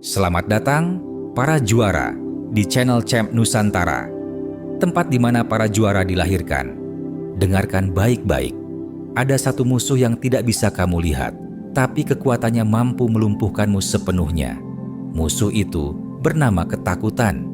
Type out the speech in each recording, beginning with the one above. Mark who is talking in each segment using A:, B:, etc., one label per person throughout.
A: Selamat datang, para juara, di channel Champ Nusantara, tempat di mana para juara dilahirkan. Dengarkan baik-baik, ada satu musuh yang tidak bisa kamu lihat, tapi kekuatannya mampu melumpuhkanmu sepenuhnya. Musuh itu bernama ketakutan.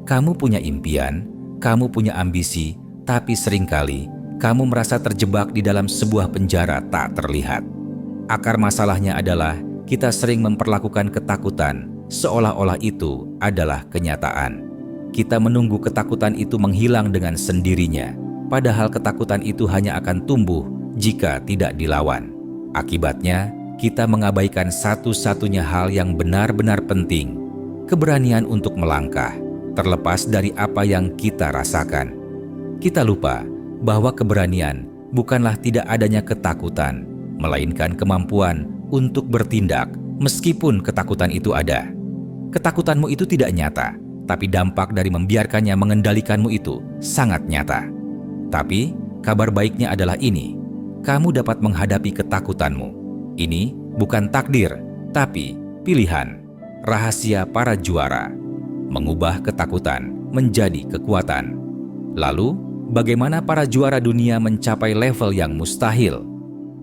A: Kamu punya impian, kamu punya ambisi, tapi seringkali kamu merasa terjebak di dalam sebuah penjara tak terlihat. Akar masalahnya adalah kita sering memperlakukan ketakutan seolah-olah itu adalah kenyataan. Kita menunggu ketakutan itu menghilang dengan sendirinya, padahal ketakutan itu hanya akan tumbuh jika tidak dilawan. Akibatnya, kita mengabaikan satu-satunya hal yang benar-benar penting, keberanian untuk melangkah, terlepas dari apa yang kita rasakan. Kita lupa bahwa keberanian bukanlah tidak adanya ketakutan, melainkan kemampuan untuk bertindak meskipun ketakutan itu ada. Ketakutanmu itu tidak nyata, tapi dampak dari membiarkannya mengendalikanmu itu sangat nyata. Tapi kabar baiknya adalah ini, kamu dapat menghadapi ketakutanmu. Ini bukan takdir, tapi pilihan. Rahasia para juara, mengubah ketakutan menjadi kekuatan. Lalu, bagaimana para juara dunia mencapai level yang mustahil?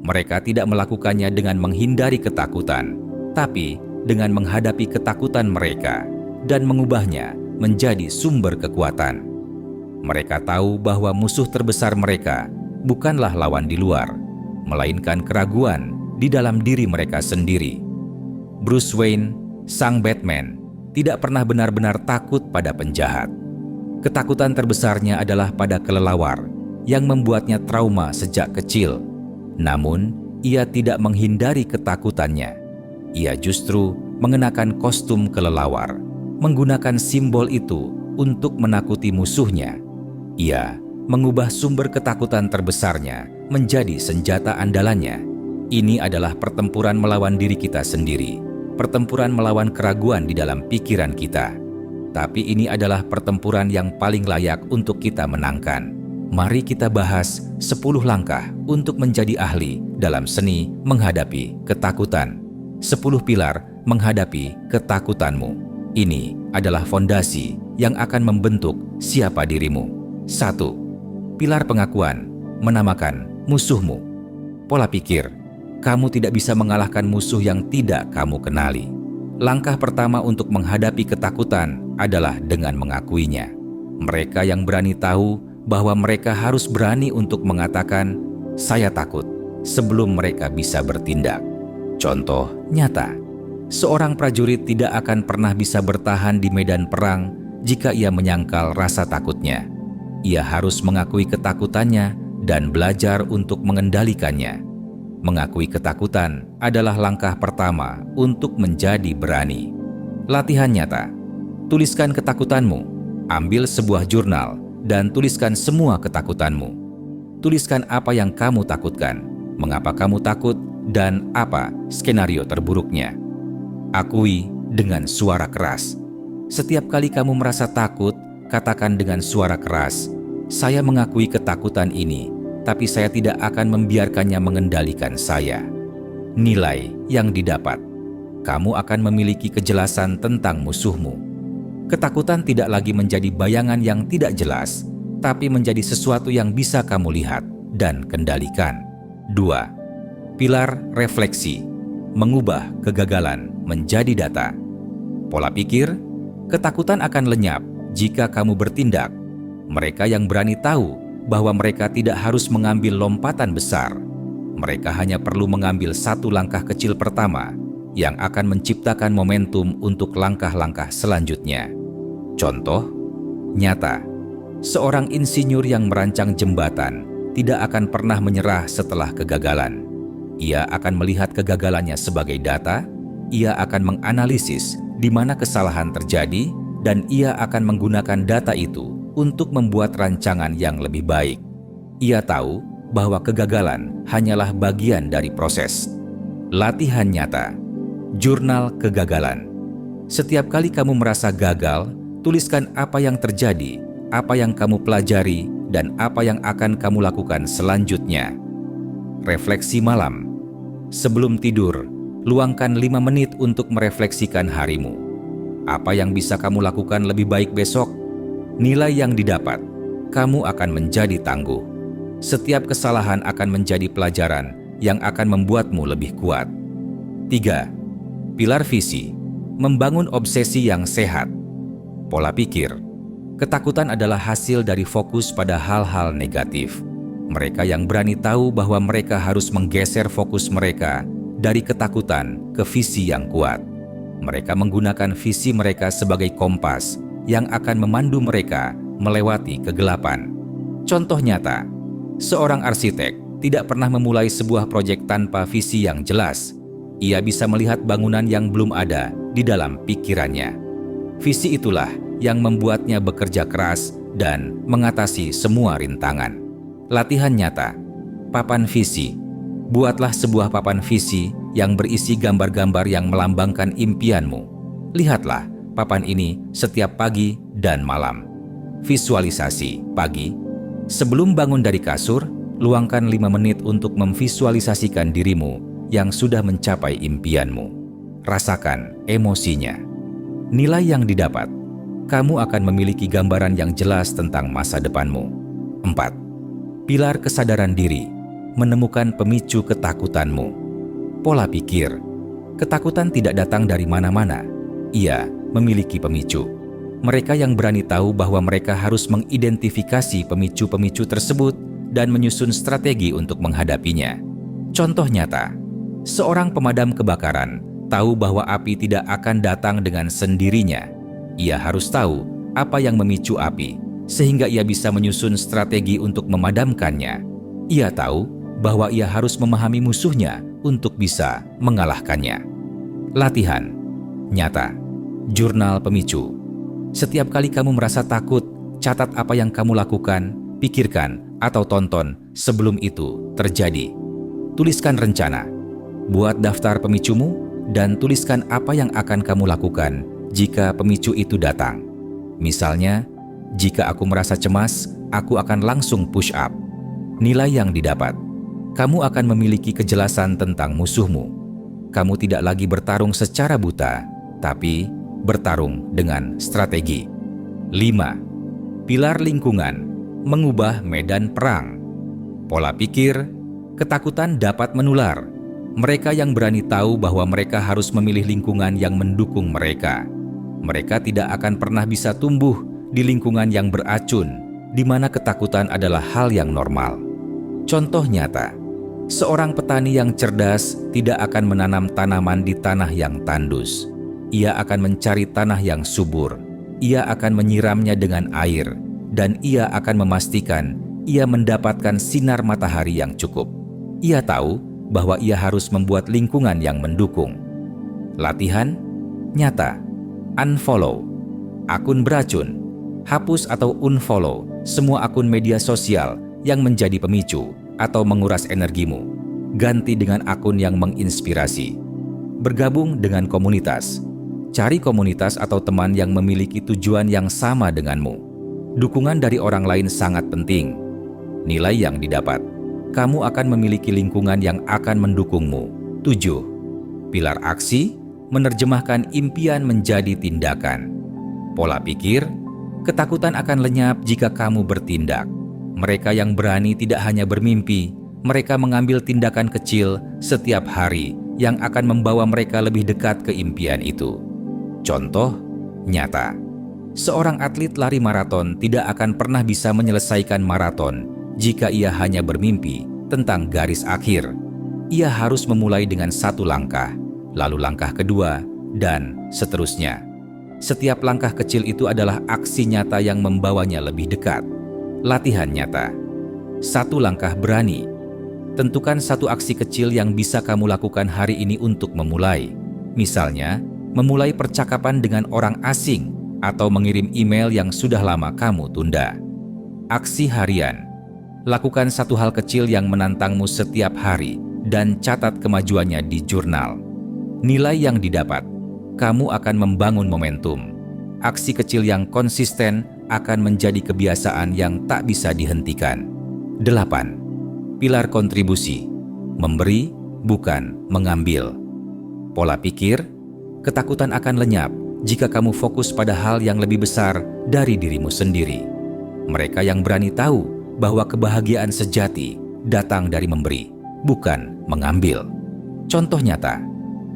A: Mereka tidak melakukannya dengan menghindari ketakutan, tapi dengan menghadapi ketakutan mereka dan mengubahnya menjadi sumber kekuatan. Mereka tahu bahwa musuh terbesar mereka bukanlah lawan di luar, melainkan keraguan di dalam diri mereka sendiri. Bruce Wayne, sang Batman, tidak pernah benar-benar takut pada penjahat. Ketakutan terbesarnya adalah pada kelelawar yang membuatnya trauma sejak kecil. Namun, ia tidak menghindari ketakutannya. Ia justru mengenakan kostum kelelawar, menggunakan simbol itu untuk menakuti musuhnya. Ia mengubah sumber ketakutan terbesarnya menjadi senjata andalannya. Ini adalah pertempuran melawan diri kita sendiri, pertempuran melawan keraguan di dalam pikiran kita. Tapi ini adalah pertempuran yang paling layak untuk kita menangkan. Mari kita bahas 10 langkah untuk menjadi ahli dalam seni menghadapi ketakutan. 10 pilar menghadapi ketakutanmu. Ini adalah fondasi yang akan membentuk siapa dirimu. 1. Pilar pengakuan, menamakan musuhmu. Pola pikir, kamu tidak bisa mengalahkan musuh yang tidak kamu kenali. Langkah pertama untuk menghadapi ketakutan adalah dengan mengakuinya. Mereka yang berani tahu bahwa mereka harus berani untuk mengatakan, "Saya takut," sebelum mereka bisa bertindak. Contoh nyata, seorang prajurit tidak akan pernah bisa bertahan di medan perang jika ia menyangkal rasa takutnya. Ia harus mengakui ketakutannya dan belajar untuk mengendalikannya. Mengakui ketakutan adalah langkah pertama untuk menjadi berani. Latihan nyata, tuliskan ketakutanmu, ambil sebuah jurnal, dan tuliskan semua ketakutanmu. Tuliskan apa yang kamu takutkan, mengapa kamu takut, dan apa skenario terburuknya. Akui dengan suara keras. Setiap kali kamu merasa takut, katakan dengan suara keras, "Saya mengakui ketakutan ini, tapi saya tidak akan membiarkannya mengendalikan saya." Nilai yang didapat, kamu akan memiliki kejelasan tentang musuhmu. Ketakutan tidak lagi menjadi bayangan yang tidak jelas, tapi menjadi sesuatu yang bisa kamu lihat dan kendalikan. 2. Pilar refleksi, mengubah kegagalan menjadi data. Pola pikir, ketakutan akan lenyap jika kamu bertindak. Mereka yang berani tahu bahwa mereka tidak harus mengambil lompatan besar. Mereka hanya perlu mengambil satu langkah kecil pertama yang akan menciptakan momentum untuk langkah-langkah selanjutnya. Contoh nyata, seorang insinyur yang merancang jembatan tidak akan pernah menyerah setelah kegagalan. Ia akan melihat kegagalannya sebagai data, ia akan menganalisis di mana kesalahan terjadi, dan ia akan menggunakan data itu untuk membuat rancangan yang lebih baik. Ia tahu bahwa kegagalan hanyalah bagian dari proses. Latihan nyata, jurnal kegagalan. Setiap kali kamu merasa gagal, tuliskan apa yang terjadi, apa yang kamu pelajari, dan apa yang akan kamu lakukan selanjutnya. Refleksi malam. Sebelum tidur, luangkan 5 menit untuk merefleksikan harimu. Apa yang bisa kamu lakukan lebih baik besok? Nilai yang didapat, kamu akan menjadi tangguh. Setiap kesalahan akan menjadi pelajaran yang akan membuatmu lebih kuat. 3. Pilar visi, membangun obsesi yang sehat. Pola pikir, ketakutan adalah hasil dari fokus pada hal-hal negatif. Mereka yang berani tahu bahwa mereka harus menggeser fokus mereka dari ketakutan ke visi yang kuat. Mereka menggunakan visi mereka sebagai kompas yang akan memandu mereka melewati kegelapan. Contoh nyata, seorang arsitek tidak pernah memulai sebuah proyek tanpa visi yang jelas. Ia bisa melihat bangunan yang belum ada di dalam pikirannya. Visi itulah yang membuatnya bekerja keras dan mengatasi semua rintangan. Latihan nyata, papan visi. Buatlah sebuah papan visi yang berisi gambar-gambar yang melambangkan impianmu. Lihatlah papan ini setiap pagi dan malam. Visualisasi pagi. Sebelum bangun dari kasur, luangkan 5 menit untuk memvisualisasikan dirimu yang sudah mencapai impianmu. Rasakan emosinya. Nilai yang didapat, kamu akan memiliki gambaran yang jelas tentang masa depanmu. 4. Pilar kesadaran diri, menemukan pemicu ketakutanmu. Pola pikir, ketakutan tidak datang dari mana-mana. Ia memiliki pemicu. Mereka yang berani tahu bahwa mereka harus mengidentifikasi pemicu-pemicu tersebut dan menyusun strategi untuk menghadapinya. Contoh nyata, seorang pemadam kebakaran tahu bahwa api tidak akan datang dengan sendirinya. Ia harus tahu apa yang memicu api, sehingga ia bisa menyusun strategi untuk memadamkannya. Ia tahu bahwa ia harus memahami musuhnya untuk bisa mengalahkannya. Latihan nyata, jurnal pemicu. Setiap kali kamu merasa takut, catat apa yang kamu lakukan, pikirkan, atau tonton sebelum itu terjadi. Tuliskan rencana, buat daftar pemicumu, dan tuliskan apa yang akan kamu lakukan jika pemicu itu datang. Misalnya, jika aku merasa cemas, aku akan langsung push up. Nilai yang didapat, kamu akan memiliki kejelasan tentang musuhmu. Kamu tidak lagi bertarung secara buta, tapi bertarung dengan strategi. 5. Pilar lingkungan, mengubah medan perang. Pola pikir, ketakutan dapat menular. Mereka yang berani tahu bahwa mereka harus memilih lingkungan yang mendukung mereka. Mereka tidak akan pernah bisa tumbuh di lingkungan yang beracun, di mana ketakutan adalah hal yang normal. Contoh nyata, seorang petani yang cerdas tidak akan menanam tanaman di tanah yang tandus. Ia akan mencari tanah yang subur. Ia akan menyiramnya dengan air, dan ia akan memastikan ia mendapatkan sinar matahari yang cukup. Ia tahu bahwa ia harus membuat lingkungan yang mendukung. Latihan nyata, unfollow akun beracun. Hapus atau unfollow semua akun media sosial yang menjadi pemicu atau menguras energimu. Ganti dengan akun yang menginspirasi. Bergabung dengan komunitas. Cari komunitas atau teman yang memiliki tujuan yang sama denganmu. Dukungan dari orang lain sangat penting. Nilai yang didapat, kamu akan memiliki lingkungan yang akan mendukungmu. 7. Pilar aksi, menerjemahkan impian menjadi tindakan. Pola pikir, ketakutan akan lenyap jika kamu bertindak. Mereka yang berani tidak hanya bermimpi, mereka mengambil tindakan kecil setiap hari yang akan membawa mereka lebih dekat ke impian itu. Contoh nyata, seorang atlet lari maraton tidak akan pernah bisa menyelesaikan maraton jika ia hanya bermimpi tentang garis akhir. Ia harus memulai dengan satu langkah, lalu langkah kedua, dan seterusnya. Setiap langkah kecil itu adalah aksi nyata yang membawanya lebih dekat. Latihan nyata. Satu langkah berani. Tentukan satu aksi kecil yang bisa kamu lakukan hari ini untuk memulai. Misalnya, memulai percakapan dengan orang asing atau mengirim email yang sudah lama kamu tunda. Aksi harian. Lakukan satu hal kecil yang menantangmu setiap hari dan catat kemajuannya di jurnal. Nilai yang didapat, kamu akan membangun momentum. Aksi kecil yang konsisten akan menjadi kebiasaan yang tak bisa dihentikan. 8. Pilar kontribusi, memberi bukan mengambil. Pola pikir, ketakutan akan lenyap jika kamu fokus pada hal yang lebih besar dari dirimu sendiri. Mereka yang berani tahu bahwa kebahagiaan sejati datang dari memberi, bukan mengambil. Contoh nyata,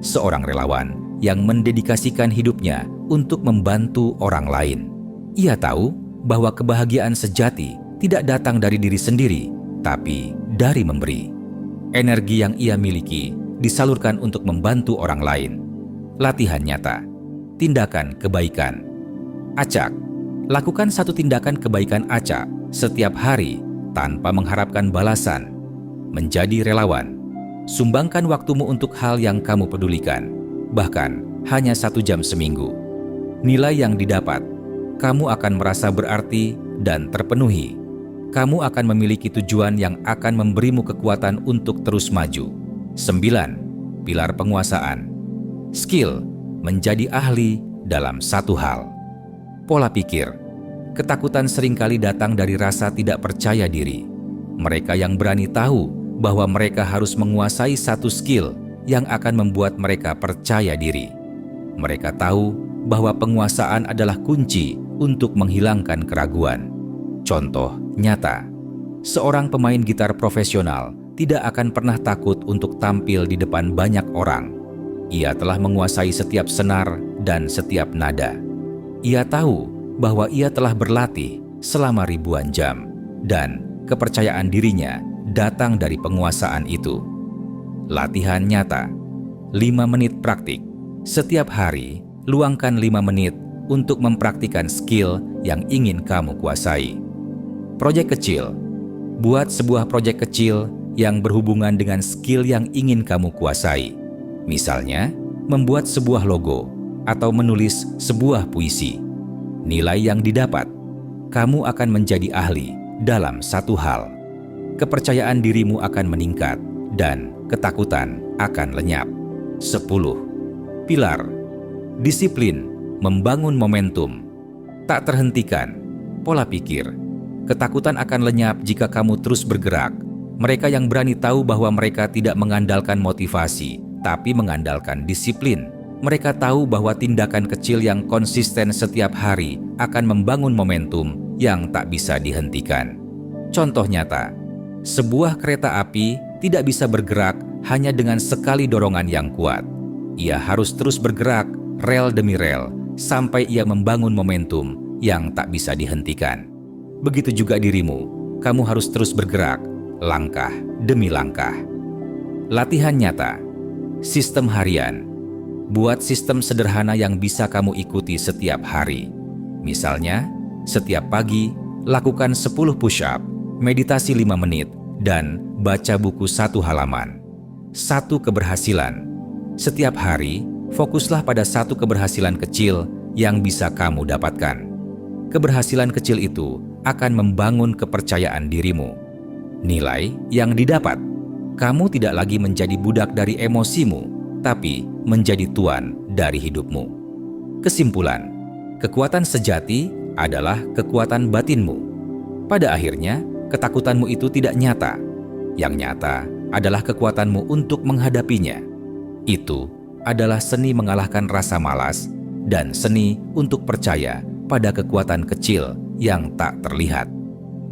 A: seorang relawan yang mendedikasikan hidupnya untuk membantu orang lain. Ia tahu bahwa kebahagiaan sejati tidak datang dari diri sendiri, tapi dari memberi. Energi yang ia miliki disalurkan untuk membantu orang lain. Latihan nyata, tindakan kebaikan. Acak, lakukan satu tindakan kebaikan acak setiap hari tanpa mengharapkan balasan. Menjadi relawan, sumbangkan waktumu untuk hal yang kamu pedulikan, bahkan hanya 1 jam seminggu. Nilai yang didapat, kamu akan merasa berarti dan terpenuhi. Kamu akan memiliki tujuan yang akan memberimu kekuatan untuk terus maju. 9. Pilar penguasaan. Skill, menjadi ahli dalam satu hal. Pola pikir. Ketakutan seringkali datang dari rasa tidak percaya diri. Mereka yang berani tahu bahwa mereka harus menguasai satu skill yang akan membuat mereka percaya diri. Mereka tahu bahwa penguasaan adalah kunci untuk menghilangkan keraguan. Contoh nyata, seorang pemain gitar profesional tidak akan pernah takut untuk tampil di depan banyak orang. Ia telah menguasai setiap senar dan setiap nada. Ia tahu bahwa ia telah berlatih selama ribuan jam, dan kepercayaan dirinya datang dari penguasaan itu. Latihan nyata, 5 menit praktik. Setiap hari, luangkan 5 menit untuk mempraktikkan skill yang ingin kamu kuasai. Proyek kecil. Buat sebuah proyek kecil yang berhubungan dengan skill yang ingin kamu kuasai. Misalnya, membuat sebuah logo atau menulis sebuah puisi. Nilai yang didapat, kamu akan menjadi ahli dalam satu hal. Kepercayaan dirimu akan meningkat dan ketakutan akan lenyap. 10. Pilar. Disiplin, membangun momentum. Tak terhentikan. Pola pikir. Ketakutan akan lenyap jika kamu terus bergerak. Mereka yang berani tahu bahwa mereka tidak mengandalkan motivasi, tapi mengandalkan disiplin. Mereka tahu bahwa tindakan kecil yang konsisten setiap hari akan membangun momentum yang tak bisa dihentikan. Contoh nyata, sebuah kereta api tidak bisa bergerak hanya dengan sekali dorongan yang kuat. Ia harus terus bergerak rel demi rel sampai ia membangun momentum yang tak bisa dihentikan. Begitu juga dirimu, kamu harus terus bergerak, langkah demi langkah. Latihan nyata, sistem harian. Buat sistem sederhana yang bisa kamu ikuti setiap hari. Misalnya, setiap pagi, lakukan 10 push-up, meditasi 5 menit, dan baca buku 1 halaman. 1 keberhasilan. Setiap hari, fokuslah pada 1 keberhasilan kecil yang bisa kamu dapatkan. Keberhasilan kecil itu akan membangun kepercayaan dirimu. Nilai yang didapat, kamu tidak lagi menjadi budak dari emosimu, tapi menjadi tuan dari hidupmu. Kesimpulan, kekuatan sejati adalah kekuatan batinmu. Pada akhirnya, ketakutanmu itu tidak nyata. Yang nyata adalah kekuatanmu untuk menghadapinya. Itu adalah seni mengalahkan rasa malas dan seni untuk percaya pada kekuatan kecil yang tak terlihat.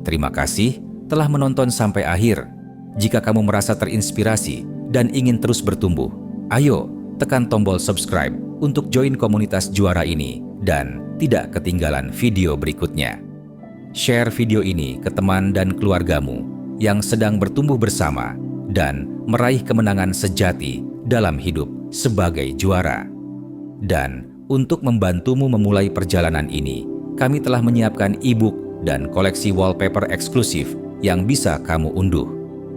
A: Terima kasih telah menonton sampai akhir. Jika kamu merasa terinspirasi dan ingin terus bertumbuh, ayo tekan tombol subscribe untuk join komunitas juara ini dan tidak ketinggalan video berikutnya. Share video ini ke teman dan keluargamu yang sedang bertumbuh bersama dan meraih kemenangan sejati dalam hidup sebagai juara. Dan untuk membantumu memulai perjalanan ini, kami telah menyiapkan e-book dan koleksi wallpaper eksklusif yang bisa kamu unduh.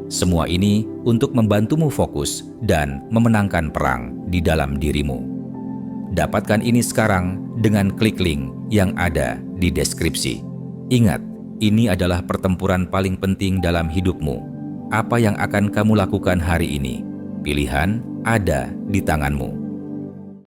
A: Semua ini untuk membantumu fokus dan memenangkan perang di dalam dirimu. Dapatkan ini sekarang dengan klik link yang ada di deskripsi. Ingat, ini adalah pertempuran paling penting dalam hidupmu. Apa yang akan kamu lakukan hari ini? Pilihan ada di tanganmu.